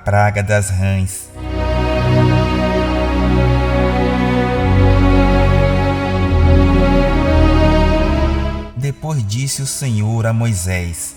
praga das rãs. Depois disse o Senhor a Moisés: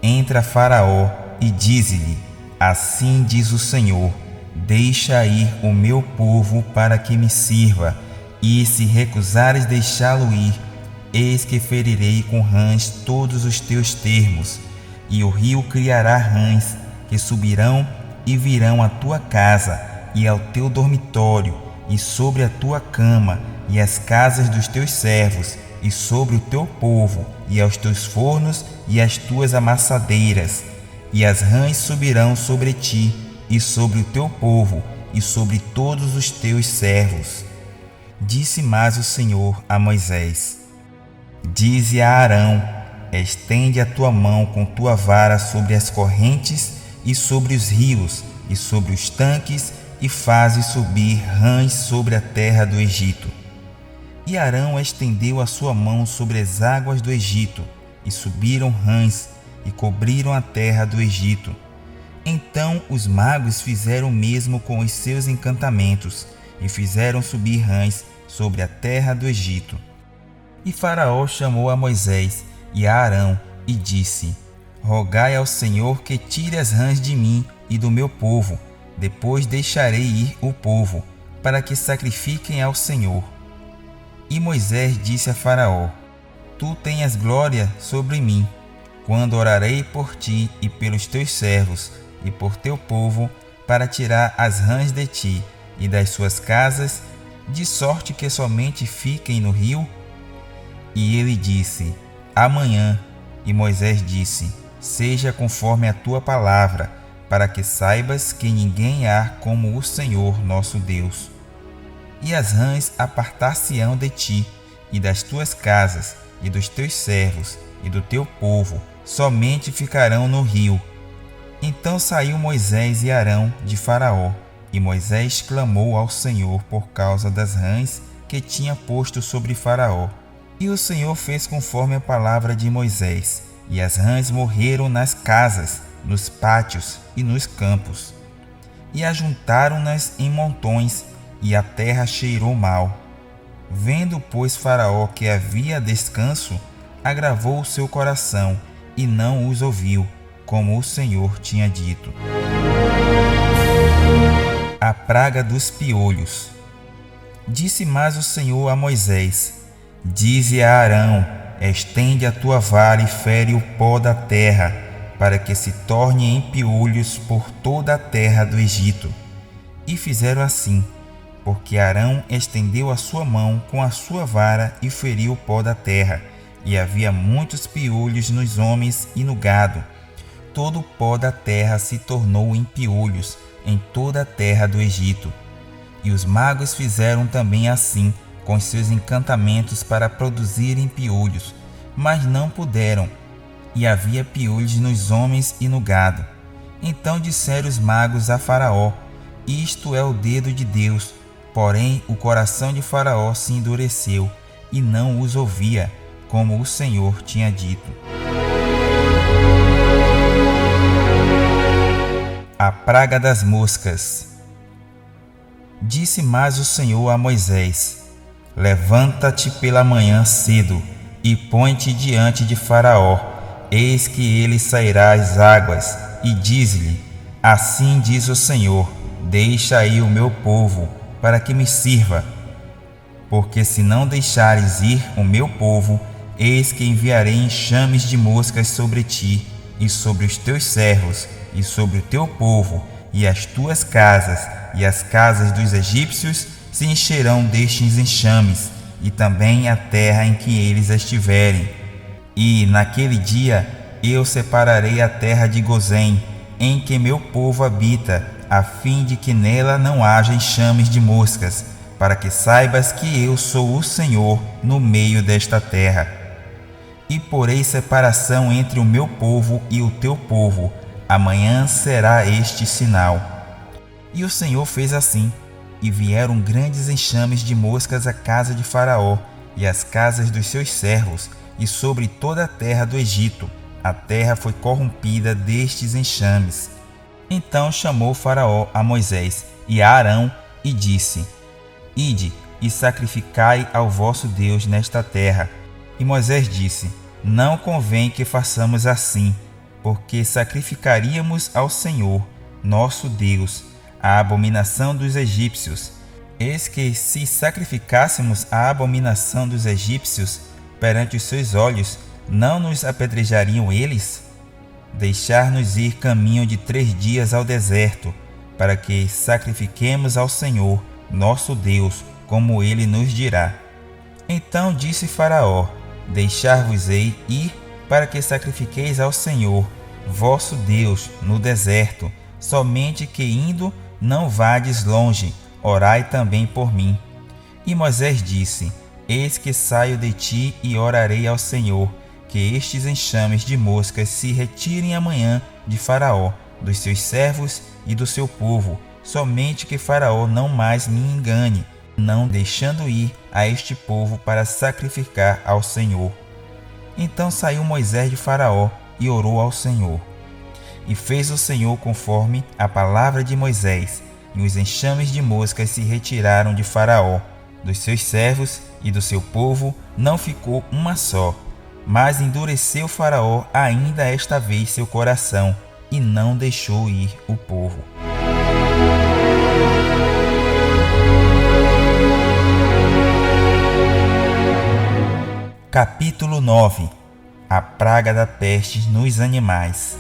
Entra Faraó e dize-lhe: Assim diz o Senhor: Deixa ir o meu povo para que me sirva, e se recusares deixá-lo ir, eis que ferirei com rãs todos os teus termos, e o rio criará rãs que subirão e virão à tua casa e ao teu dormitório, e sobre a tua cama, e as casas dos teus servos, e sobre o teu povo, e aos teus fornos e às tuas amassadeiras. E as rãs subirão sobre ti, e sobre o teu povo, e sobre todos os teus servos. Disse mais o Senhor a Moisés: Dize a Arão: Estende a tua mão com tua vara sobre as correntes, e sobre os rios, e sobre os tanques, e faze subir rãs sobre a terra do Egito. E Arão estendeu a sua mão sobre as águas do Egito, e subiram rãs, e cobriram a terra do Egito. Então os magos fizeram o mesmo com os seus encantamentos, e fizeram subir rãs sobre a terra do Egito. E Faraó chamou a Moisés e a Arão, e disse: Rogai ao Senhor que tire as rãs de mim e do meu povo, depois deixarei ir o povo, para que sacrifiquem ao Senhor. E Moisés disse a Faraó: Tu tenhas glória sobre mim, quando orarei por ti e pelos teus servos e por teu povo, para tirar as rãs de ti e das suas casas, de sorte que somente fiquem no rio? E ele disse: Amanhã. E Moisés disse: Seja conforme a tua palavra, para que saibas que ninguém há como o Senhor nosso Deus. E as rãs apartar-se-ão de ti, e das tuas casas, e dos teus servos, e do teu povo, somente ficarão no rio. Então saiu Moisés e Arão de Faraó, e Moisés clamou ao Senhor por causa das rãs que tinha posto sobre Faraó. E o Senhor fez conforme a palavra de Moisés, e as rãs morreram nas casas, nos pátios e nos campos. E ajuntaram-nas em montões, e a terra cheirou mal. Vendo, pois, Faraó que havia descanso, agravou o seu coração, e não os ouviu, como o Senhor tinha dito. A praga dos piolhos. Disse mais o Senhor a Moisés: Dize a Arão: Estende a tua vara e fere o pó da terra, para que se torne em piolhos por toda a terra do Egito. E fizeram assim, porque Arão estendeu a sua mão com a sua vara e feriu o pó da terra, e havia muitos piolhos nos homens e no gado. Todo o pó da terra se tornou em piolhos em toda a terra do Egito. E os magos fizeram também assim com os seus encantamentos para produzirem piolhos, mas não puderam, e havia piolhos nos homens e no gado. Então disseram os magos a Faraó: Isto é o dedo de Deus. Porém o coração de Faraó se endureceu, e não os ouvia, como o Senhor tinha dito. A praga das moscas. Disse mais o Senhor a Moisés: Levanta-te pela manhã cedo, e põe-te diante de Faraó, eis que ele sairá às águas, e diz-lhe: Assim diz o Senhor: Deixa aí o meu povo, para que me sirva. Porque se não deixares ir o meu povo, eis que enviarei enxames de moscas sobre ti, e sobre os teus servos, e sobre o teu povo, e as tuas casas, e as casas dos egípcios se encherão destes enxames, e também a terra em que eles estiverem. E, naquele dia, eu separarei a terra de Gozém, em que meu povo habita, a fim de que nela não haja enxames de moscas, para que saibas que eu sou o Senhor no meio desta terra. E porei separação entre o meu povo e o teu povo. Amanhã será este sinal. E o Senhor fez assim, e vieram grandes enxames de moscas à casa de Faraó e às casas dos seus servos, e sobre toda a terra do Egito. A terra foi corrompida destes enxames. Então chamou Faraó a Moisés e a Arão e disse: Ide e sacrificai ao vosso Deus nesta terra. E Moisés disse: Não convém que façamos assim, porque sacrificaríamos ao Senhor, nosso Deus, a abominação dos egípcios. Eis que, se sacrificássemos a abominação dos egípcios perante os seus olhos, não nos apedrejariam eles? Deixar-nos ir caminho de 3 dias ao deserto, para que sacrifiquemos ao Senhor, nosso Deus, como ele nos dirá. Então disse Faraó: Deixar-vos-ei ir, para que sacrifiqueis ao Senhor, vosso Deus, no deserto, somente que indo não vades longe, orai também por mim. E Moisés disse: Eis que saio de ti e orarei ao Senhor, que estes enxames de moscas se retirem amanhã de Faraó, dos seus servos e do seu povo, somente que Faraó não mais me engane, não deixando ir a este povo para sacrificar ao Senhor. Então saiu Moisés de Faraó e orou ao Senhor. E fez o Senhor conforme a palavra de Moisés, e os enxames de moscas se retiraram de Faraó, dos seus servos e do seu povo não ficou uma só. Mas endureceu Faraó ainda esta vez seu coração, e não deixou ir o povo. Capítulo 9. A praga da peste nos animais.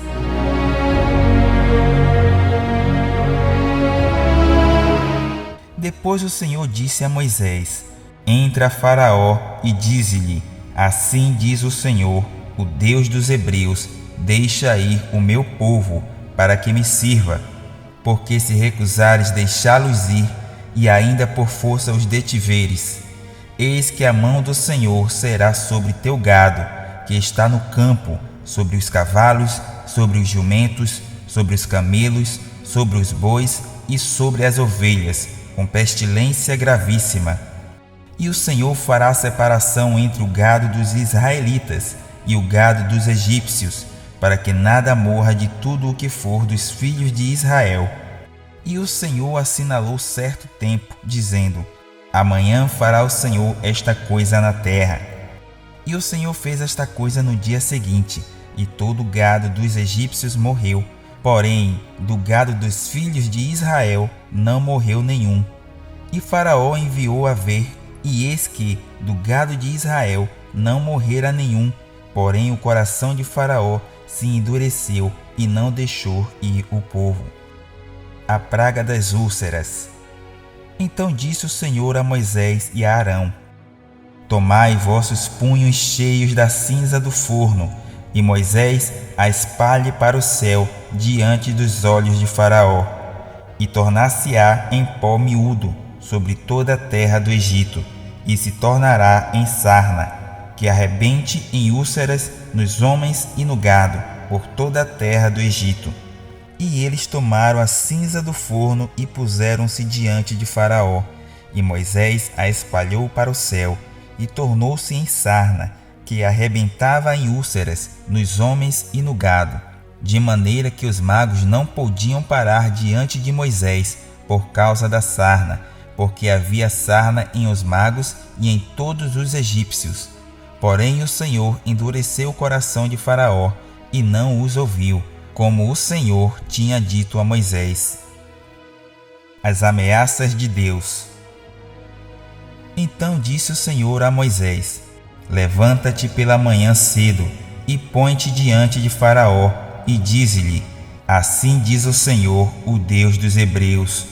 Depois o Senhor disse a Moisés: Entra Faraó e dize-lhe: Assim diz o Senhor, o Deus dos Hebreus: Deixa ir o meu povo, para que me sirva. Porque se recusares deixá-los ir, e ainda por força os detiveres, eis que a mão do Senhor será sobre teu gado, que está no campo, sobre os cavalos, sobre os jumentos, sobre os camelos, sobre os bois e sobre as ovelhas, com pestilência gravíssima. E o Senhor fará separação entre o gado dos israelitas e o gado dos egípcios, para que nada morra de tudo o que for dos filhos de Israel. E o Senhor assinalou certo tempo, dizendo: Amanhã fará o Senhor esta coisa na terra. E o Senhor fez esta coisa no dia seguinte, e todo o gado dos egípcios morreu, porém do gado dos filhos de Israel não morreu nenhum. E Faraó enviou a ver, e eis que do gado de Israel não morrera nenhum, porém o coração de Faraó se endureceu e não deixou ir o povo. A praga das úlceras. Então disse o Senhor a Moisés e a Arão: Tomai vossos punhos cheios da cinza do forno, e Moisés a espalhe para o céu diante dos olhos de Faraó, e tornar-se-á em pó miúdo sobre toda a terra do Egito, e se tornará em sarna, que arrebente em úlceras nos homens e no gado, por toda a terra do Egito. E eles tomaram a cinza do forno e puseram-se diante de Faraó, e Moisés a espalhou para o céu, e tornou-se em sarna, que arrebentava em úlceras nos homens e no gado, de maneira que os magos não podiam parar diante de Moisés por causa da sarna, porque havia sarna em os magos e em todos os egípcios. Porém o Senhor endureceu o coração de Faraó e não os ouviu, como o Senhor tinha dito a Moisés. As ameaças de Deus. Então disse o Senhor a Moisés: Levanta-te pela manhã cedo e põe-te diante de Faraó e dize-lhe: Assim diz o Senhor, o Deus dos Hebreus: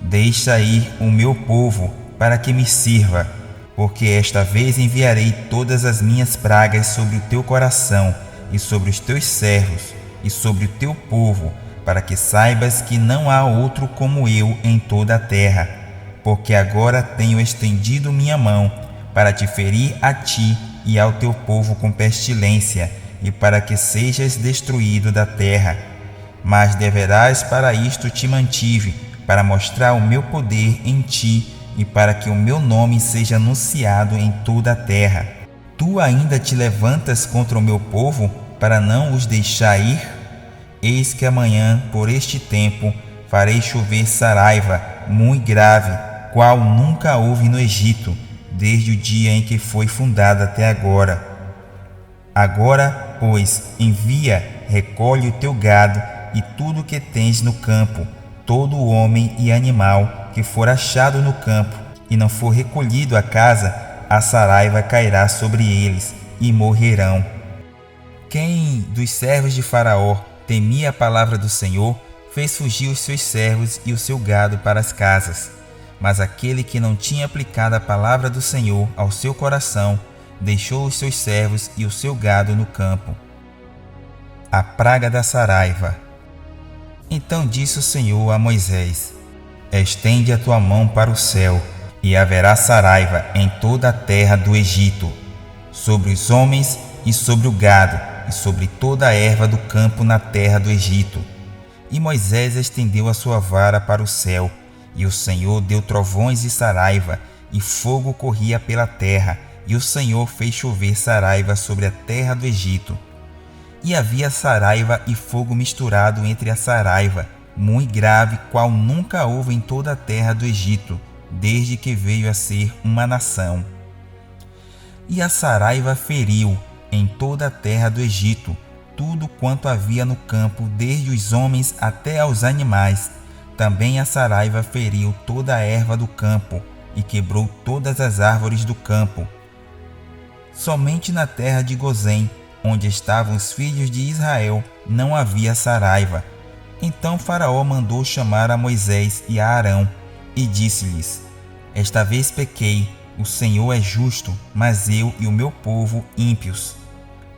Deixa ir o meu povo para que me sirva, porque esta vez enviarei todas as minhas pragas sobre o teu coração e sobre os teus servos e sobre o teu povo, para que saibas que não há outro como eu em toda a terra, porque agora tenho estendido minha mão para te ferir a ti e ao teu povo com pestilência, e para que sejas destruído da terra. Mas deverás para isto te mantive, para mostrar o meu poder em ti, e para que o meu nome seja anunciado em toda a terra. Tu ainda te levantas contra o meu povo, para não os deixar ir? Eis que amanhã, por este tempo, farei chover saraiva muito grave, qual nunca houve no Egito, desde o dia em que foi fundada até agora. Agora, pois, envia, recolhe o teu gado e tudo o que tens no campo, todo homem e animal que for achado no campo e não for recolhido à casa, a saraiva cairá sobre eles e morrerão. Quem dos servos de Faraó temia a palavra do Senhor, fez fugir os seus servos e o seu gado para as casas. Mas aquele que não tinha aplicado a palavra do Senhor ao seu coração, deixou os seus servos e o seu gado no campo. A praga da saraiva. Então disse o Senhor a Moisés: Estende a tua mão para o céu, e haverá saraiva em toda a terra do Egito, sobre os homens e sobre o gado, e sobre toda a erva do campo na terra do Egito. E Moisés estendeu a sua vara para o céu, e o Senhor deu trovões e saraiva, e fogo corria pela terra, e o Senhor fez chover saraiva sobre a terra do Egito. E havia saraiva e fogo misturado entre a saraiva, muito grave, qual nunca houve em toda a terra do Egito, desde que veio a ser uma nação. E a saraiva feriu em toda a terra do Egito tudo quanto havia no campo, desde os homens até aos animais. Também a saraiva feriu toda a erva do campo e quebrou todas as árvores do campo. Somente na terra de Gozém, onde estavam os filhos de Israel, não havia saraiva. Então Faraó mandou chamar a Moisés e a Arão, e disse-lhes: Esta vez pequei, o Senhor é justo, mas eu e o meu povo ímpios.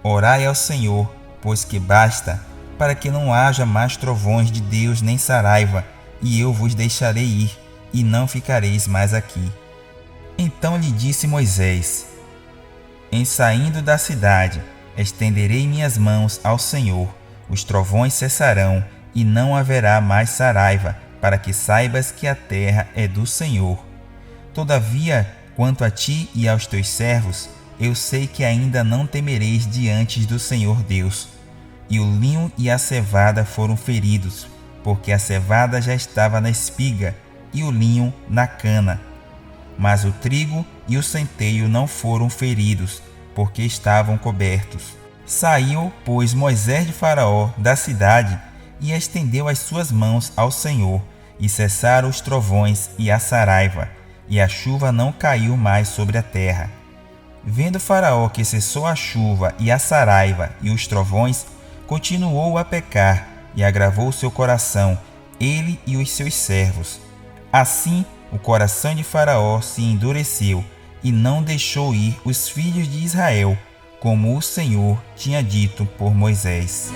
Orai ao Senhor, pois que basta, para que não haja mais trovões de Deus nem saraiva, e eu vos deixarei ir, e não ficareis mais aqui. Então lhe disse Moisés: Em saindo da cidade, estenderei minhas mãos ao Senhor, os trovões cessarão, e não haverá mais saraiva, para que saibas que a terra é do Senhor. Todavia, quanto a ti e aos teus servos, eu sei que ainda não temereis diante do Senhor Deus. E o linho e a cevada foram feridos, porque a cevada já estava na espiga, e o linho na cana. Mas o trigo e o centeio não foram feridos, porque estavam cobertos. Saiu, pois, Moisés de Faraó da cidade e estendeu as suas mãos ao Senhor, e cessaram os trovões e a saraiva, e a chuva não caiu mais sobre a terra. Vendo Faraó que cessou a chuva e a saraiva e os trovões, continuou a pecar e agravou seu coração, ele e os seus servos. Assim, o coração de Faraó se endureceu e não deixou ir os filhos de Israel, como o Senhor tinha dito por Moisés.